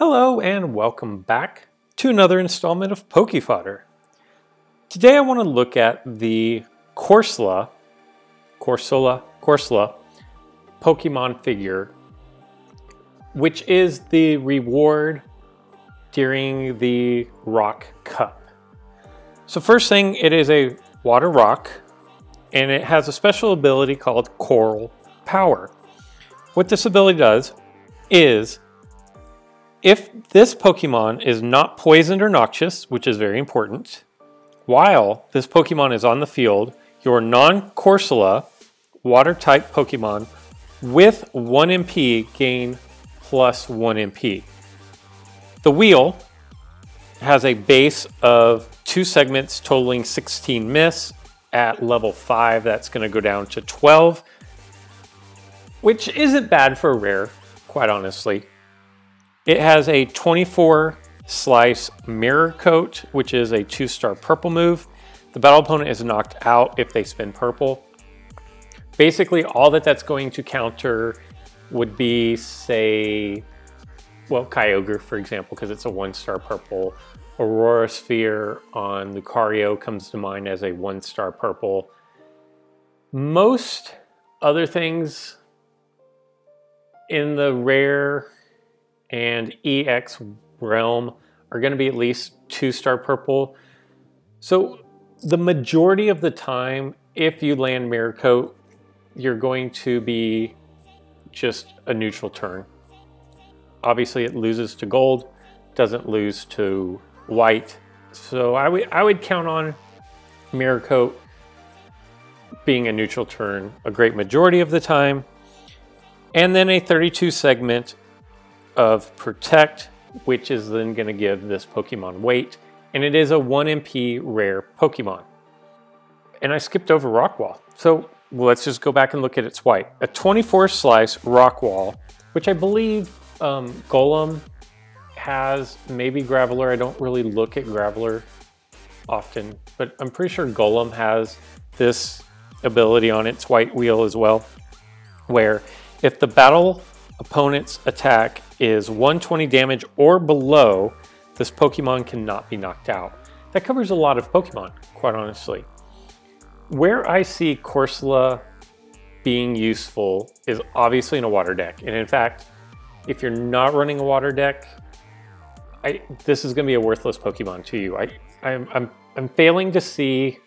Hello and welcome back to another installment of Poke Fodder. Today I want to look at the Corsola Pokemon figure, which is the reward during the Rock Cup. So first thing, it is a water rock and it has a special ability called Coral Power. What this ability does is, if this Pokemon is not poisoned or noxious, which is very important, while this Pokemon is on the field, your non-Corsola water-type Pokemon with 1 MP gain plus 1 MP. The wheel has a base of 2 segments totaling 16 Miss. At level 5, that's going to go down to 12, which isn't bad for a rare, quite honestly. It has a 24 slice mirror coat, which is a 2-star purple move. The battle opponent is knocked out if they spin purple. Basically, all that's going to counter would be, say, well, Kyogre, for example, because it's a 1-star purple. Aurora Sphere on Lucario comes to mind as a 1-star purple. Most other things in the rare and EX realm are going to be at least 2-star purple. So the majority of the time, if you land Mirror Coat, you're going to be just a neutral turn. Obviously it loses to gold, doesn't lose to white. So I would count on Mirror Coat being a neutral turn a great majority of the time. And then a 32 segment of Protect, which is then going to give this Pokemon weight, and it is a 1 MP rare Pokemon. And I skipped over Rock Wall, so let's just go back and look at its white. A 24 slice Rock Wall, which I believe Golem has, maybe Graveler. I don't really look at Graveler often, but I'm pretty sure Golem has this ability on its white wheel as well, where if the battle opponent's attack is 120 damage or below, this Pokemon cannot be knocked out. That covers a lot of Pokemon, quite honestly. Where I see Corsola being useful is obviously in a water deck. And in fact, if you're not running a water deck, this is going to be a worthless Pokemon to you. I'm failing to see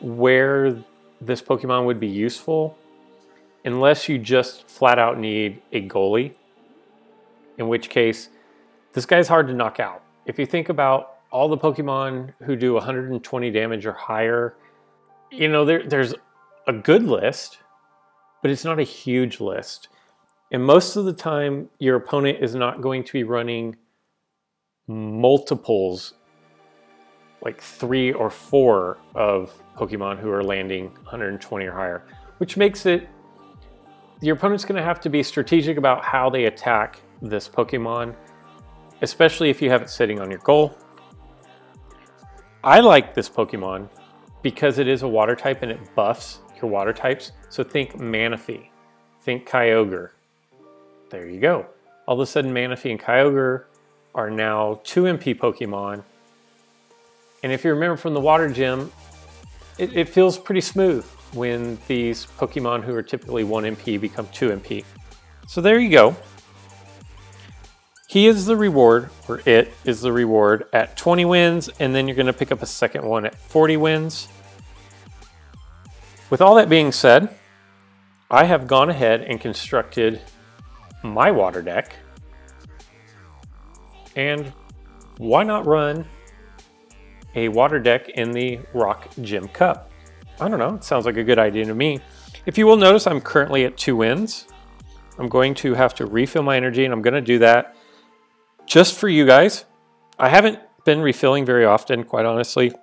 where this Pokemon would be useful unless you just flat out need a goalie, in which case this guy's hard to knock out. If you think about all the Pokemon who do 120 damage or higher, you know, there's a good list, but it's not a huge list. And most of the time, your opponent is not going to be running multiples, like 3 or 4 of Pokemon who are landing 120 or higher, which makes it, your opponent's going to have to be strategic about how they attack this Pokemon, especially if you have it sitting on your goal. I like this Pokemon because it is a water type and it buffs your water types. So think Manaphy, think Kyogre. There you go. All of a sudden Manaphy and Kyogre are now 2 MP Pokemon. And if you remember from the water gym, it feels pretty smooth when these Pokemon who are typically 1 MP become 2 MP. So there you go. He is the reward, or it is the reward at 20 wins, and then you're going to pick up a second one at 40 wins. With all that being said, I have gone ahead and constructed my water deck. And why not run a water deck in the Rock Gym Cup? I don't know, it sounds like a good idea to me. If you will notice, I'm currently at 2 wins. I'm going to have to refill my energy, and I'm going to do that just for you guys. I haven't been refilling very often, quite honestly.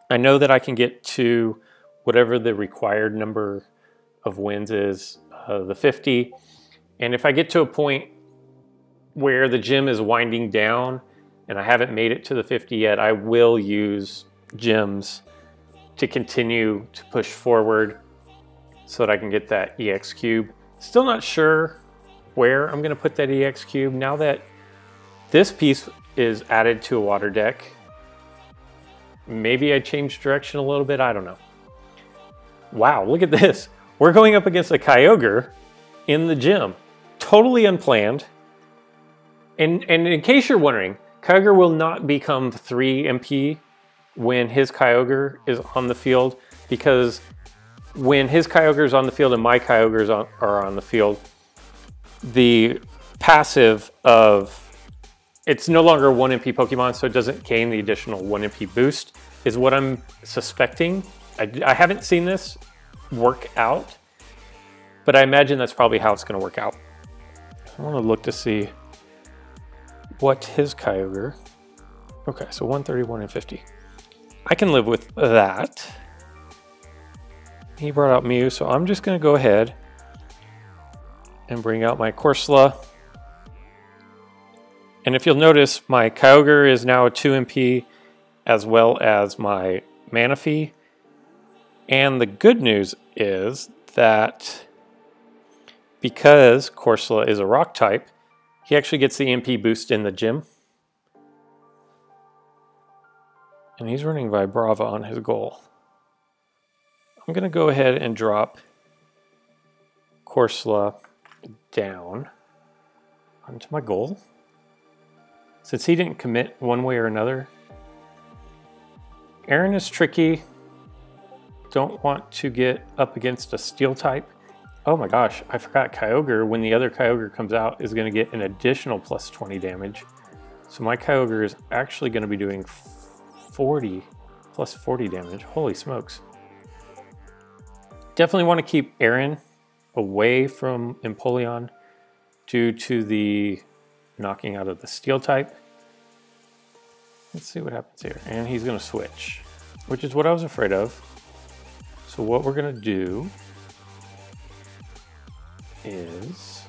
I know that I can get to whatever the required number of wins is, the 50. And if I get to a point where the gym is winding down and I haven't made it to the 50 yet, I will use gyms to continue to push forward so that I can get that EX cube. Still not sure where I'm going to put that EX cube. Now that This piece is added to a water deck. Maybe I changed direction a little bit, I don't know. Wow, look at this. We're going up against a Kyogre in the gym. Totally unplanned. And in case you're wondering, Kyogre will not become 3 MP when his Kyogre is on the field, because when his Kyogre is on the field and my Kyogres are on the field, the passive of it's no longer a 1 MP Pokemon, so it doesn't gain the additional 1 MP boost, is what I'm suspecting. I haven't seen this work out, but I imagine that's probably how it's going to work out. I want to look to see what his Kyogre. Okay, so 131 and 50. I can live with that. He brought out Mew, so I'm just going to go ahead and bring out my Corsola. And if you'll notice, my Kyogre is now a 2 MP, as well as my Manaphy. And the good news is that because Corsola is a rock type, he actually gets the MP boost in the gym. And he's running Vibrava on his goal. I'm going to go ahead and drop Corsola down onto my goal. Since he didn't commit one way or another. Aaron is tricky. Don't want to get up against a steel type. Oh my gosh, I forgot Kyogre, when the other Kyogre comes out, is going to get an additional plus 20 damage. So my Kyogre is actually going to be doing 40, plus 40 damage. Holy smokes. Definitely want to keep Aaron away from Empoleon due to the knocking out of the steel type. Let's see what happens here. And he's going to switch, which is what I was afraid of. So what we're going to do is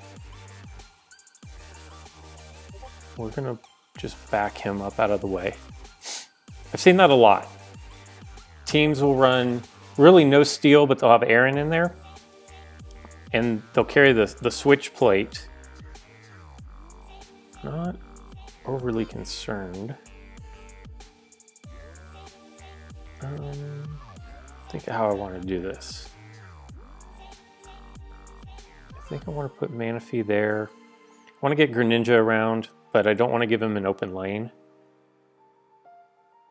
we're going to just back him up out of the way. I've seen that a lot. Teams will run really no steel, but they'll have Aaron in there. And they'll carry the switch plate. Not overly concerned. Think of how I want to do this. I think I want to put Manaphy there. I want to get Greninja around, but I don't want to give him an open lane.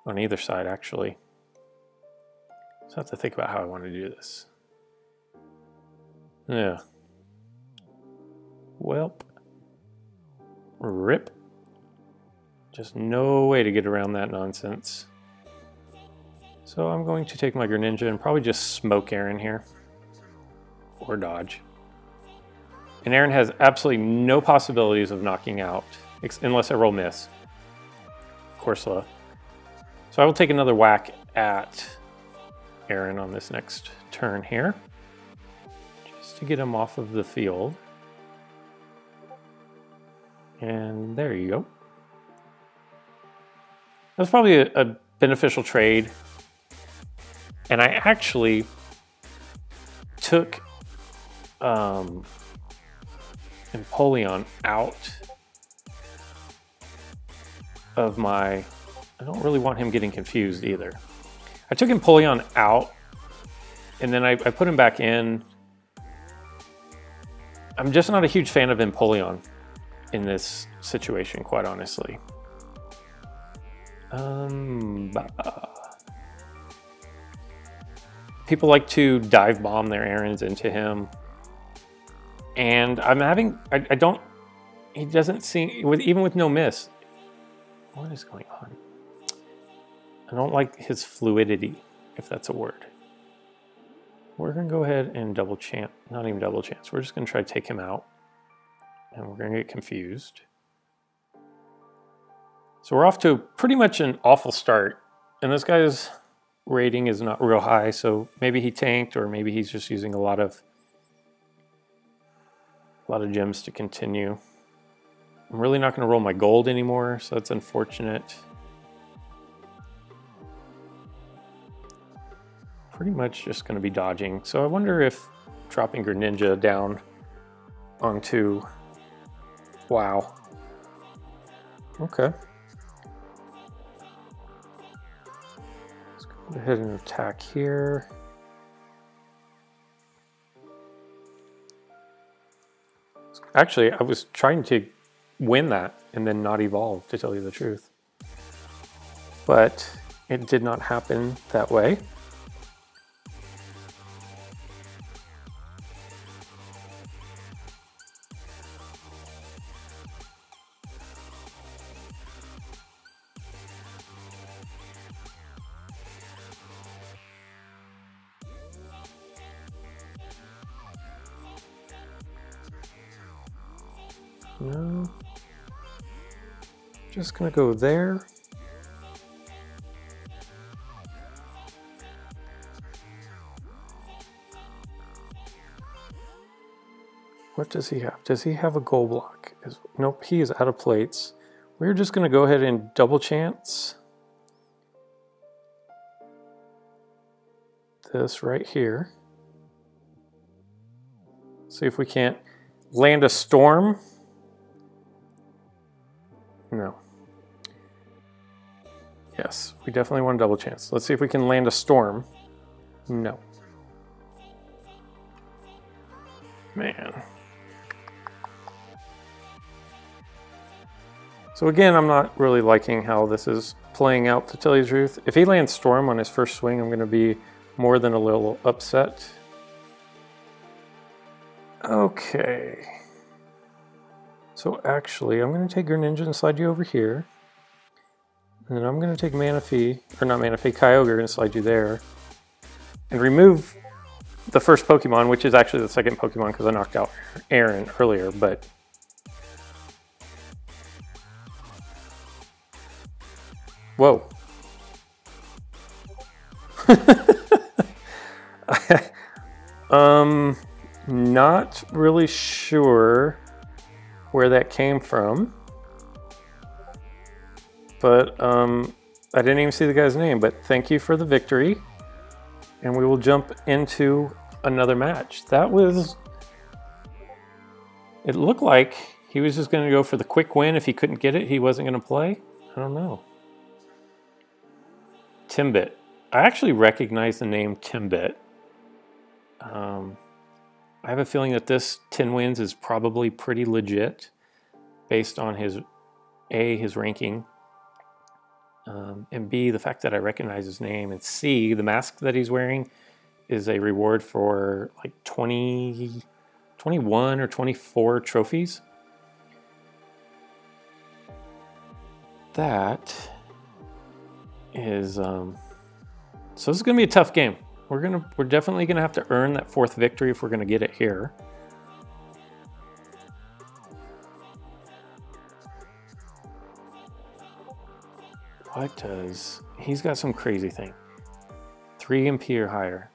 On either side, actually. So I have to think about how I want to do this. Yeah. Welp. Rip. Just no way to get around that nonsense. So I'm going to take my Greninja and probably just smoke Aaron here. Or dodge. And Aaron has absolutely no possibilities of knocking out, unless I roll miss. Corsola. So I will take another whack at Aaron on this next turn here. Just to get him off of the field. And there you go. That's probably a beneficial trade. And I actually took Empoleon out of my... I don't really want him getting confused either. I took Empoleon out, and then I put him back in. I'm just not a huge fan of Empoleon in this situation, quite honestly. People like to dive bomb their errands into him. And I'm having, I don't, he doesn't seem, even with no miss. What is going on? I don't like his fluidity, if that's a word. We're going to go ahead and double chance, not even double chance. We're just going to try to take him out. And we're going to get confused. So we're off to pretty much an awful start. And this guy's rating is not real high, so maybe he tanked, or maybe he's just using a lot of gems to continue. I'm really not going to roll my gold anymore, so that's unfortunate. Pretty much just going to be dodging. So I wonder if dropping Greninja down onto... Wow. Okay. Let's go ahead and attack here. Actually, I was trying to win that and then not evolve, to tell you the truth. But it did not happen that way. No. Just gonna go there. What does he have? Does he have a goal block? Nope, he is out of plates. We're just gonna go ahead and double chance this right here. See if we can't land a storm. No. Yes, we definitely want a double chance. Let's see if we can land a storm. No. Man. So again, I'm not really liking how this is playing out, to tell you the truth. If he lands storm on his first swing, I'm going to be more than a little upset. Okay. So actually, I'm going to take Greninja and slide you over here. And then I'm going to take Manaphy, or not Manaphy, Kyogre, and slide you there. And remove the first Pokemon, which is actually the second Pokemon because I knocked out Aaron earlier, but... Whoa. Not really sure where that came from, but I didn't even see the guy's name, but thank you for the victory, and we will jump into another match. That was, it looked like he was just going to go for the quick win. If he couldn't get it, he wasn't going to play. I don't know. Timbit. I actually recognize the name Timbit. I have a feeling that this 10 wins is probably pretty legit based on his A, his ranking, and B, the fact that I recognize his name, and C, the mask that he's wearing is a reward for like 21 or 24 trophies. That is, so this is going to be a tough game. We're definitely gonna have to earn that fourth victory if we're gonna get it here. What does, he's got some crazy thing. 3 MP or higher.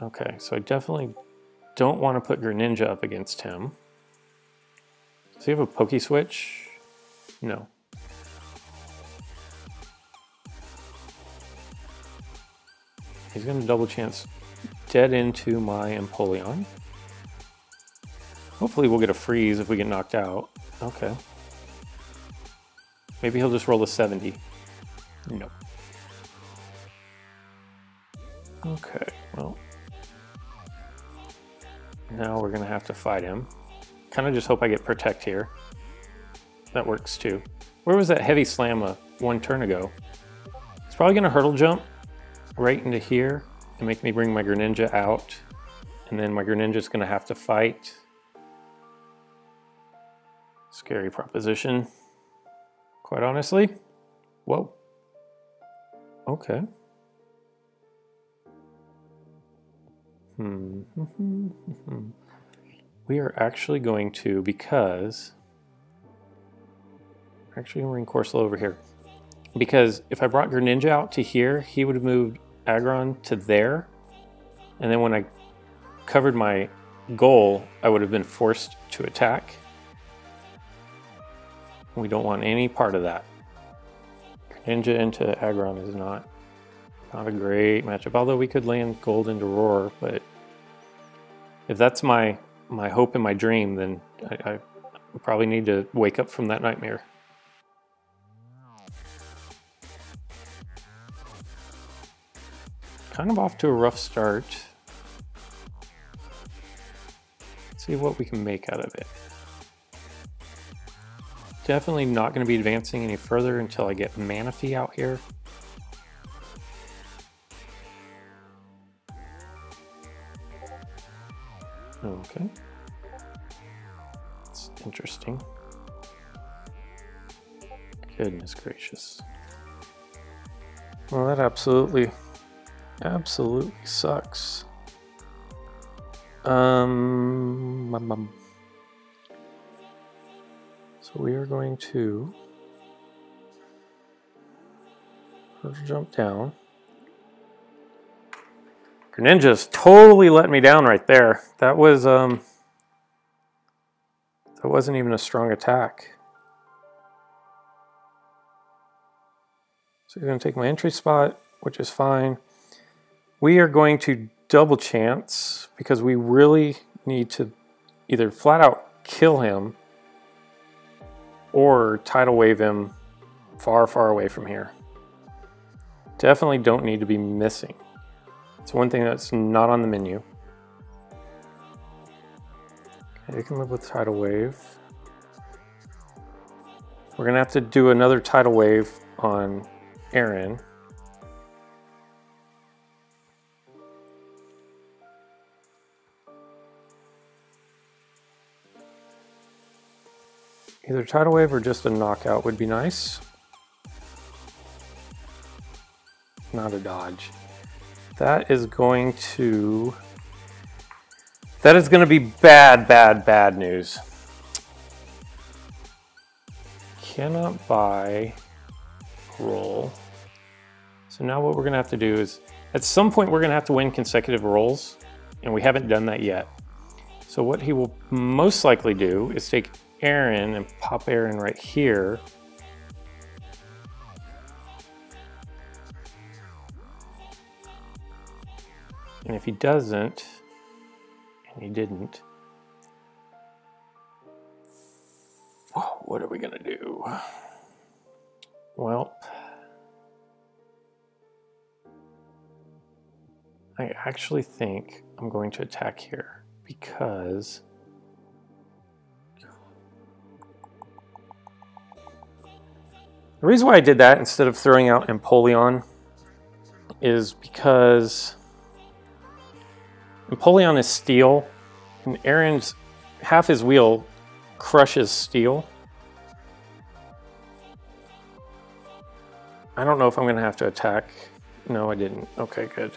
Okay, so I definitely don't want to put Greninja up against him. Does he have a Poke Switch? No. He's going to double chance dead into my Empoleon. Hopefully we'll get a freeze if we get knocked out. Okay. Maybe he'll just roll a 70. Nope. Okay, well. Now we're going to have to fight him. Kind of just hope I get Protect here. That works too. Where was that Heavy Slam one turn ago? It's probably going to Hurdle Jump right into here and make me bring my Greninja out, and then my Greninja's gonna have to fight. Scary proposition, quite honestly. Whoa. Okay. We are actually going to, because we're actually gonna bring Corsola over here. Because if I brought Greninja out to here, he would have moved Aggron to there. And then when I covered my goal, I would have been forced to attack. We don't want any part of that. Greninja into Aggron is not a great matchup. Although we could land gold into Roar, but if that's my hope and my dream, then I probably need to wake up from that nightmare. kind of off to a rough start. Let's see what we can make out of it. Definitely not going to be advancing any further until I get Manaphy out here. Okay. That's interesting. Goodness gracious. Well, that absolutely sucks. So we are going to jump down. Greninja's totally let me down right there. That was that wasn't even a strong attack. So he's going to take my entry spot, which is fine. We are going to double chance because we really need to either flat out kill him or tidal wave him far, far away from here. Definitely don't need to be missing. It's one thing that's not on the menu. Okay, you can live with tidal wave. We're gonna have to do another tidal wave on Aaron. Either tidal wave or just a knockout would be nice. Not a dodge. That is going to be bad, bad, bad news. Cannot buy roll. So now what we're gonna have to do is, at some point we're gonna have to win consecutive rolls, and we haven't done that yet. So what he will most likely do is take Aaron and pop Aaron right here. And if he doesn't, and he didn't, what are we gonna do? Well, I actually think I'm going to attack here because the reason why I did that instead of throwing out Empoleon is because Empoleon is steel, and Aaron's half his wheel crushes steel. I don't know if I'm going to have to attack. No, I didn't. Okay, good.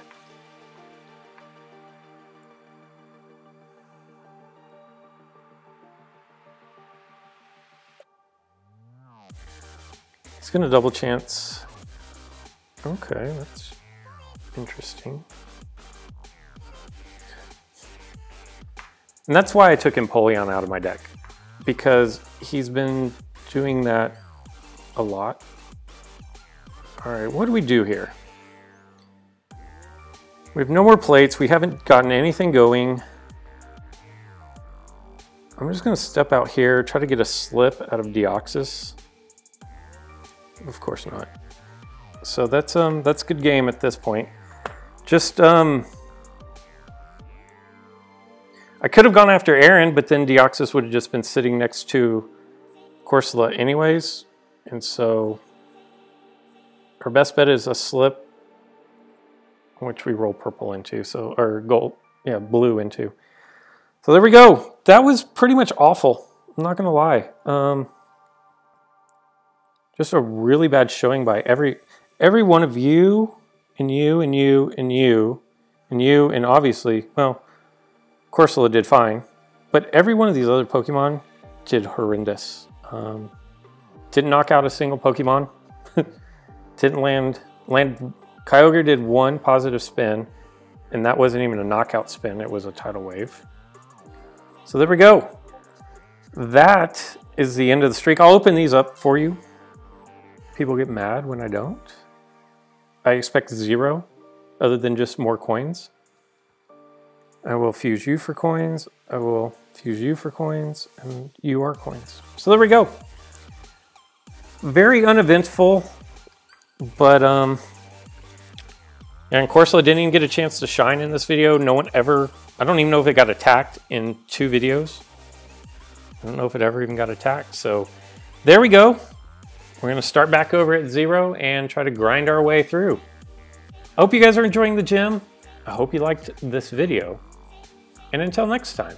He's going to double chance. Okay, that's interesting. And that's why I took Empoleon out of my deck, because he's been doing that a lot. All right, what do we do here? We have no more plates. We haven't gotten anything going. I'm just going to step out here, try to get a slip out of Deoxys. Of course not. So that's good game at this point. Just I could have gone after Aaron, but then Deoxys would have just been sitting next to Corsola anyways. And so our best bet is a slip, which we roll purple into, so, or gold, yeah, blue into. So there we go. That was pretty much awful. I'm not gonna lie. Just a really bad showing by every one of you, and you, and you, and you, and you, and obviously, well, Corsola did fine, but every one of these other Pokemon did horrendous. Didn't knock out a single Pokemon. Didn't land. Kyogre did one positive spin, and that wasn't even a knockout spin. It was a tidal wave. So there we go. That is the end of the streak. I'll open these up for you. People get mad when I don't. I expect 0, other than just more coins. I will fuse you for coins. I will fuse you for coins, and you are coins. So there we go. Very uneventful, but And Corsola didn't even get a chance to shine in this video. No one ever, I don't even know if it got attacked in 2 videos. I don't know if it ever even got attacked. So there we go. We're gonna start back over at 0 and try to grind our way through. I hope you guys are enjoying the gym. I hope you liked this video. And until next time.